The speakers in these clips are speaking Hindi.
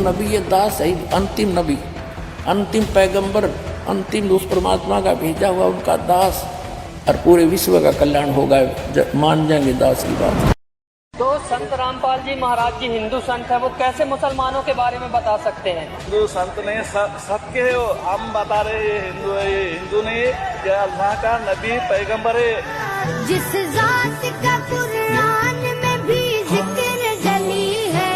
नबी ये दास है, अंतिम नबी, अंतिम पैगंबर, अंतिम उस परमात्मा का भेजा हुआ उनका दास, और पूरे विश्व का कल्याण होगा, मान जाएंगे दास की बात। तो संत रामपाल जी महाराज जी हिंदू संत है, वो कैसे मुसलमानों के बारे में बता सकते हैं? हिंदू संत नहीं, सबके हम बता रहे ये हिंदू है, ये हिंदू नहीं, ये अल्लाह का नबी पैगंबर है। जिस जात का कुरान में भी जिक्र जली है,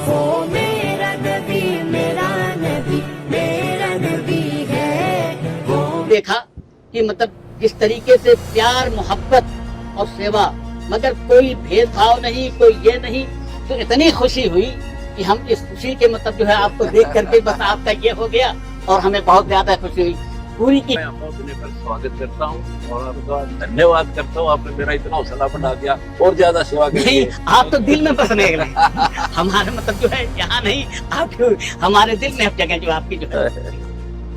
वो मेरा नबी, मेरा नबी, मेरा नबी है वो। देखा कि मतलब जिस तरीके से प्यार, मोहब्बत और सेवा, मगर कोई भेदभाव नहीं, कोई ये नहीं, तो इतनी खुशी हुई कि हम इस खुशी के मतलब जो है आपको देख करके बस आपका ये हो गया, और हमें बहुत ज्यादा खुशी हुई पूरी की। मैं आपका अपने पर स्वागत करता हूँ और आपका धन्यवाद करता हूँ, आपने मेरा इतना हौसला बढ़ा दिया और ज्यादा सेवा करेंगे। नहीं, आप तो दिल में बसने गए हमारे मतलब जो है यहाँ नहीं, आप हमारे दिल में हर जगह जो आपकी जो है।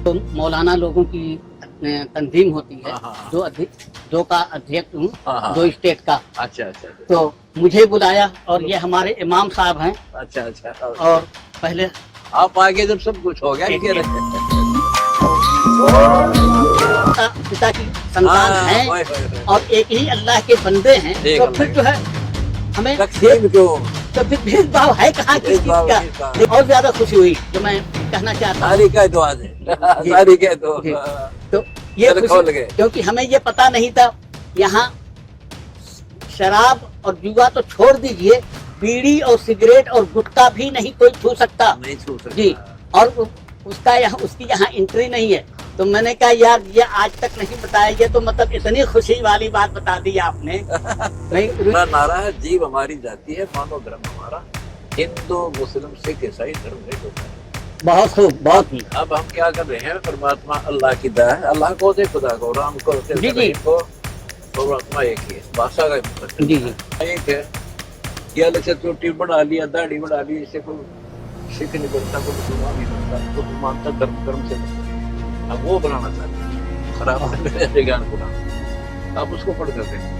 तो मौलाना लोगों की तंजीम होती है, दो का अध्यक्ष हूँ, 2 स्टेट का। अच्छा अच्छा। तो मुझे बुलाया और ये हमारे इमाम साहब हैं। अच्छा अच्छा। और पहले आप आगे जब सब कुछ हो गया पिता की संतान हैं और एक ही अल्लाह के बंदे हैं, तो फिर जो है हमें तो फिर भेदभाव है कहाँ किस चीज का। और ज्यादा खुशी हुई जो मैं कहना चाहता हूँ, तो ये खुशी, क्योंकि हमें ये पता नहीं था यहाँ शराब और जुआ तो छोड़ दीजिए, बीड़ी और सिगरेट और गुटखा भी नहीं कोई छू सकता जी, और उसका यहाँ उसकी यहाँ एंट्री नहीं है। तो मैंने कहा यार ये आज तक नहीं बताया, ये तो मतलब इतनी खुशी वाली बात बता दी आपने। नारा है, जीव हमारी जाती है, मानो धर्म हमारा, हिंदू मुस्लिम सिख ईसाई धर्म है। बहुत खूब, बहुत ही। अब हम क्या कर रहे हैं, परमात्मा अल्लाह की दया है, अल्लाह को दे, खुदा को, राम को, को परमात्मा एक ही है, भाषा का जी जी एक है। ये अलग से चोटी बढ़ा लिया, दाढ़ी बढ़ा ली, इससे कोई सिख नहीं बनता, कोई मुसलमान नहीं बनता, तो मानता धर्म से बनता। अब वो बनाना चाहते हैं, खराब ज्ञान को आप उसको पढ़ करते हैं।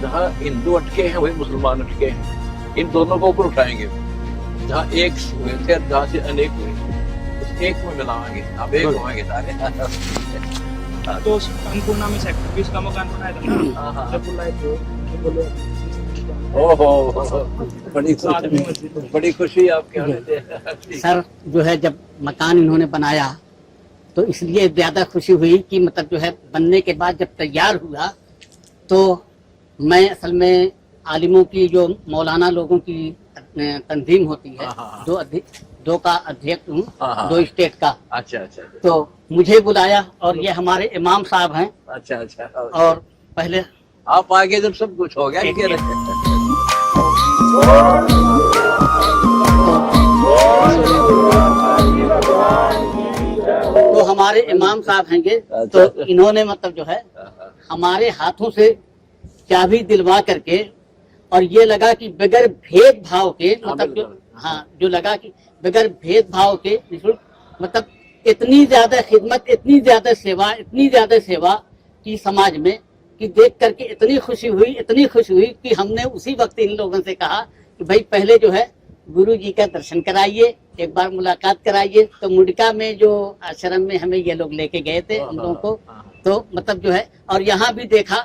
जहाँ हिंदू अटके हैं वही मुसलमान अटके हैं, इन दोनों को ऊपर उठाएंगे। जहाँ एक हुए थे, जहाँ से अनेक हुए, उस एक में मिलाएंगे, अब एक होंगे सारे। तो अन्नपूर्णा में सेक्टर 20 का मकान बनाया था ना, जब बुलाए थे बोले ओहो, बड़ी खुशी आपके होने से। सर जो है जब मकान इन्होंने बनाया तो इसलिए ज्यादा खुशी हुई कि मतलब जो है बनने के बाद जब तैयार हुआ तो मैं असल में आलिमों की जो मौलाना लोगों की तंजीम होती है, 2 का अध्यक्ष हूँ, 2 स्टेट का। अच्छा अच्छा। तो मुझे बुलाया और ये हमारे इमाम साहब हैं। अच्छा अच्छा। और पहले आप आगे जब सब कुछ हो गया तो हमारे इमाम साहब हैंगे, तो इन्होंने मतलब जो है हमारे हाथों से चाबी दिलवा करके, और ये लगा कि बगैर भेदभाव के मतलब जो लगा कि बगैर भेदभाव के मतलब इतनी ज्यादा खिदमत, इतनी ज्यादा सेवा की समाज में, कि देख करके इतनी खुशी हुई कि हमने उसी वक्त इन लोगों से कहा कि भाई पहले जो है गुरु जी का दर्शन कराइए, एक बार मुलाकात कराइए। तो मुंडका में जो आश्रम में हमें ये लोग लेके गए थे हम लोगों को, तो मतलब जो है, और यहाँ भी देखा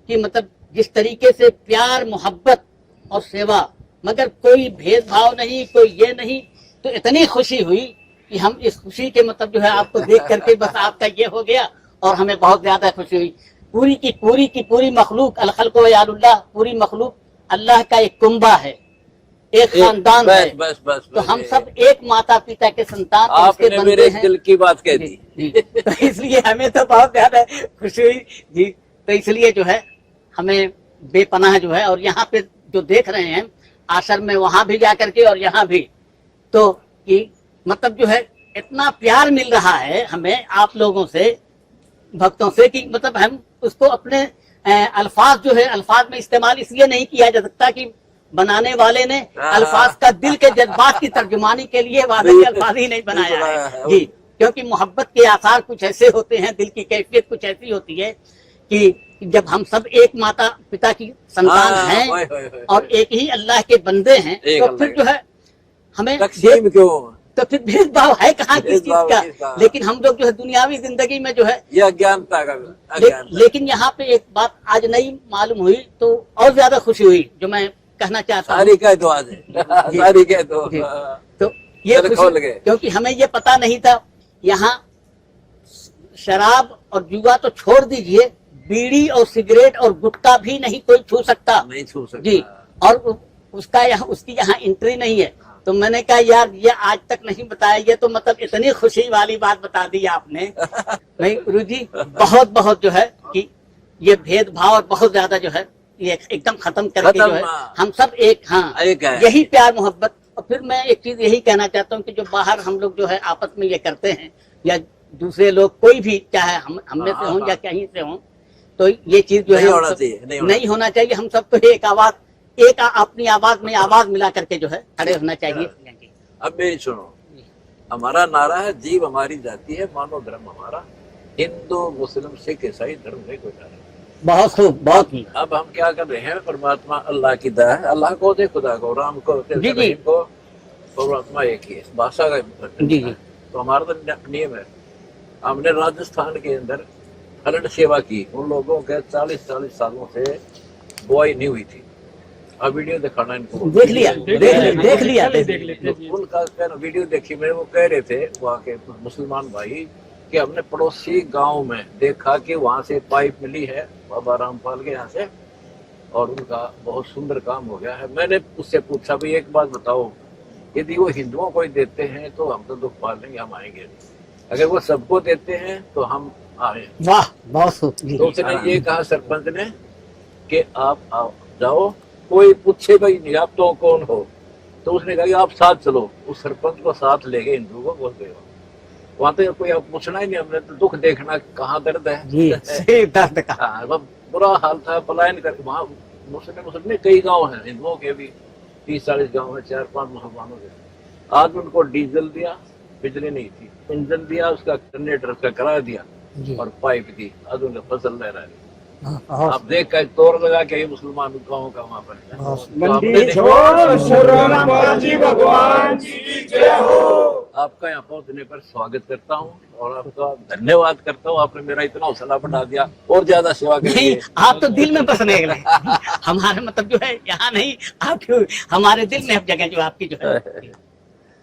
कि मतलब जिस तरीके से प्यार, मोहब्बत और सेवा, मगर कोई भेदभाव नहीं, कोई ये नहीं, तो इतनी खुशी हुई कि हम इस खुशी के मतलब जो है आपको देख करके बस आपका ये हो गया, और हमें बहुत ज्यादा खुशी हुई। पूरी की पूरी मखलूक, अल-खल्क़ु यारुल्लाह, पूरी मखलूक अल्लाह का एक कुंबा है, एक खानदान है। बस तो हम सब एक माता पिता के संतान, आपने मेरे दिल की बात कह दी। तो इसलिए हमें तो बहुत ज्यादा खुशी हुई जी। तो इसलिए जो है हमें बेपनाह जो है, और यहाँ पे जो देख रहे हैं आश्रम में, वहां भी जा करके और यहाँ भी, तो कि मतलब जो है इतना प्यार मिल रहा है हमें आप लोगों से, भक्तों से, कि मतलब हम उसको अपने अल्फाज जो है, अल्फाज में इस्तेमाल इसलिए नहीं किया जा सकता कि बनाने वाले ने अल्फाज का दिल के जज्बात की तर्जुमानी के लिए वादे अल्फाज ही नहीं बनाया है जी। क्योंकि मोहब्बत के आसार कुछ ऐसे होते हैं, दिल की कैफियत कुछ ऐसी होती है कि जब हम सब एक माता पिता की संतान हैं और एक ही अल्लाह के बंदे हैं, तो फिर जो है हमें तकसीम क्यों? तो फिर भेदभाव है कहाँ किस चीज भेदभाव का? किसका? लेकिन हम लोग जो है दुनियावी जिंदगी में जो है यह अज्ञानता का अज्ञानता। लेकिन यहाँ पे एक बात आज नई मालूम हुई तो और ज्यादा खुशी हुई, जो मैं कहना चाहता हूँ। सारी कह दो आज सारी कह दो। जी। तो ये दिल खोल गए। क्योंकि हमें ये पता नहीं था यहाँ शराब और जुआ तो छोड़ दीजिए, बीड़ी और सिगरेट और गुटखा भी नहीं कोई छू सकता। नहीं छू सकता जी। और उसका यहाँ उसकी यहाँ एंट्री नहीं है। तो मैंने कहा यार ये आज तक नहीं बताया, ये तो मतलब इतनी खुशी वाली बात बता दी आपने। नहीं गुरु जी, बहुत बहुत जो है कि ये भेदभाव बहुत ज्यादा जो है ये एकदम खत्म करके जो है हम सब एक, हाँ एक है। यही प्यार मोहब्बत। और फिर मैं एक चीज यही कहना चाहता हूँ कि जो बाहर हम लोग जो है आपस में ये करते हैं, या दूसरे लोग कोई भी चाहे हम में से हों या कहीं से हों, तो ये चीज जो है नहीं होना चाहिए, नहीं होना चाहिए। हम सब तो एक आवाज, एक अपनी आवाज में आवाज मिला करके जो है खड़े होना चाहिए। अब मेरी सुनो, हमारा नारा है जीव हमारी जाति है, मानो धर्म हमारा, हिंदू मुस्लिम सिख ईसाई धर्म में कोई नारा। बहुत खूब, बहुत ही। अब हम क्या कर रहे हैं, परमात्मा अल्लाह की दया है, अल्लाह को दे, खुदा को, राम को, रहीम को, परमात्मा एक ही है, भाषा का जी जी। तो हमारा तो नियम है। हमने राजस्थान के अंदर हरण सेवा की, उन लोगों के 40-40 सालों से बुआई नहीं हुई थी। अब वीडियो दिखाना इनको, देख लिया देख लिया। उनका वीडियो देखी मैंने, वो कह रहे थे वहाँ के मुसलमान भाई कि हमने पड़ोसी गांव में देखा कि वहां से पाइप मिली है बाबा रामपाल के यहाँ से, और उनका बहुत सुंदर काम हो गया है। मैंने उससे पूछा भाई एक बात बताओ, यदि वो हिंदुओं को ही देते हैं तो हम तो दुख पाल लेंगे, हम आएंगे। अगर वो सबको देते हैं तो हम आए। वाह, बहुत खूब। तो उसने ये कहा सरपंच ने कि आप आओ जाओ, कोई पूछे भाई नहीं आप तो कौन हो, तो उसने कहा कि आप साथ चलो। उस सरपंच को साथ ले गए, हिंदू को बोल गए। वहां तो कोई आप पूछना ही नहीं, हमने तो दुख देखना कहाँ दर्द है जी, दर्द का बुरा हाल था। पलायन करके वहाँ मुस्लिम कई गांव हैं, हिंदुओं के भी 30-40 गांव है, 4-5 मुसलमानों के। आज उनको डीजल दिया, बिजली नहीं थी, इंजन दिया, उसका जनरेटर उसका किराया दिया और पाइप दी, आज उन्हें फसल ले रहा है। आप देख कर तोड़ लगा के ये मुसलमान गाँव का वहाँ पर आपका यहाँ पहुँचने पर स्वागत करता हूँ और आपका धन्यवाद करता हूँ। आपने मेरा इतना हौसला बढ़ा दिया, और ज्यादा सेवा करेंगे। आप तो दिल में बसने गए हमारे मतलब जो है यहाँ नहीं, आप हमारे दिल में अब जगह जो आपकी जो है।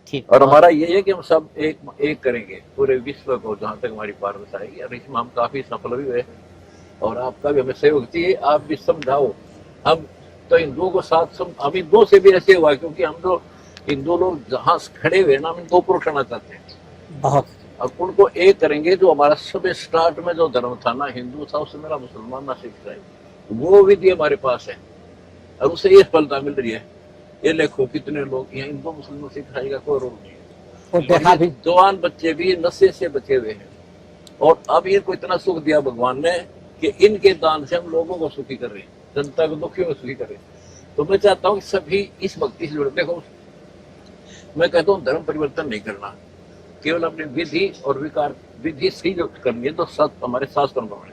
ठीक। और हमारा ये है कि हम सब एक करेंगे पूरे विश्व को, जहाँ तक हमारी पारदर्शी आएगी। और इसमें हम काफी सफल भी हुए और आपका भी हमें सहयोग चाहिए। आप भी समझाओ, हम तो हिंदुओं को साथ हम हिंदुओं से भी ऐसे हुआ, क्योंकि हम तो हिंदू लोग जहाँ खड़े हुए ना, हम इनको ऊपर उठाना चाहते हैं बहुत। और उनको एक करेंगे। जो हमारा सब स्टार्ट में जो धर्म था ना, हिंदू था, उससे मेरा मुसलमान ना सीख रहा है, वो विधि हमारे पास है और उससे ये सफलता मिल रही है। ये देखो कितने लोग यहाँ हिंदू मुसलमान सिखाई का कोई रोल नहीं है। जवान बच्चे भी नशे से बचे हुए हैं और अब इनको इतना सुख दिया भगवान ने कि इनके दान से हम लोगों को सुखी कर रहे हैं, जनता को दुखियों को सुखी कर रहे हैं। तो मैं चाहता हूँ कि सभी इस भक्ति से जुड़े। देखो मैं कहता हूँ धर्म परिवर्तन नहीं करना, केवल अपनी विधि और विकार, विधि सही जो करनी है तो सत हमारे शास्त्रों में,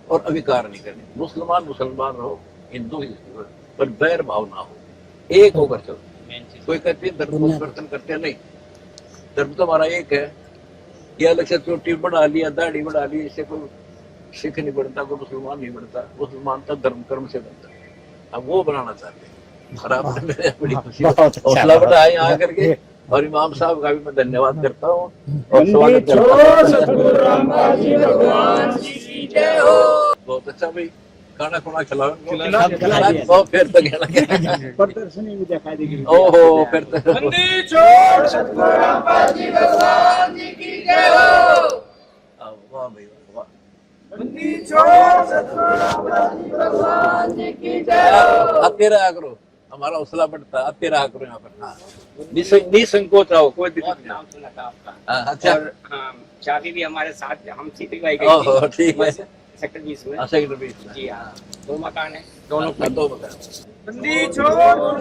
और अविकार नहीं करनी। मुसलमान रहो, हिंदू पर बैर भाव ना हो, एक होकर चलो। कोई कहते हैं धर्म परिवर्तन करते हैं, नहीं, धर्म तो हमारा एक है। या लक्ष्य चोटी बढ़ा लिया, दाढ़ी बढ़ा ली, इससे कोई सिख नहीं बनता, कोई मुसलमान नहीं बनता। मुसलमान तो धर्म कर्म से बनता है, अब वो बनाना चाहते हैं। और आपने मेरे बड़ी खुशी हौसला बढ़ाया यहाँ आकर के, और इमाम साहब का भी मैं धन्यवाद करता हूँ और स्वागत करता हूँ। बहुत अच्छा भाई, खाना खुना खिलाओ, बहुत फिर तो कहना प्रदर्शनी में दिखाई देगी। ओहो फिर तो वाह भाई वाह। आते रहा करो, हमारा हौसला बढ़ता, आते रहा करो यहाँ पर। हाँ, निसंकोच आओ, कोई दिक्कत नहीं। अच्छा, और चाबी भी हमारे साथ, हम सीधी गई थी, ठीक है, सेक्टर 20 में। सेक्टर 20 में जी हाँ, 2 मकान है, दोनों दो मकान।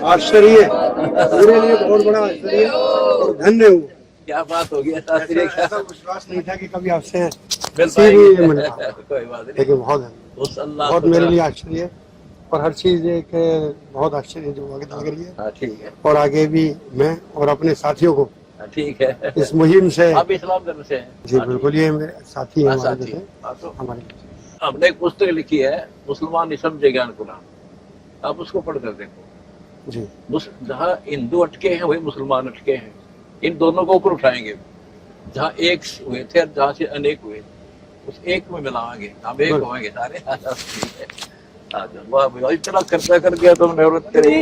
आश्चर्य, मेरे लिए बहुत बड़ा आश्चर्य और धन्य हूँ। क्या बात हो गई, ऐसा विश्वास नहीं था कि कभी आपसे कोई बात नहीं, लेकिन बहुत मेरे लिए आश्चर्य और हर चीज एक बहुत अच्छी जो आगे लग रही है। हाँ ठीक है। और आगे भी मैं और अपने साथियों को हाँ, ठीक है। इस मुहिम से आप इस्लाम धर्म से हैं? जी हाँ, बिल्कुल, ये मेरे साथी हैं हाँ, हमारे साथी जैसे हैं। हाँ, तो हमारे। हमने एक पुस्तक लिखी है मुसलमान नहीं समझे ज्ञान कुरान, आप उसको पढ़ कर देखो। जी जहाँ हिंदू अटके हैं वही मुसलमान अटके हैं, इन दोनों को ऊपर उठाएंगे। जहाँ एक हुए थे और जहाँ से अनेक हुए, उस एक में मिलाएंगे, हम एक होंगे सारे। ठीक है। वाह भाई, इतना खर्चा कर दिया तुमने और तेरे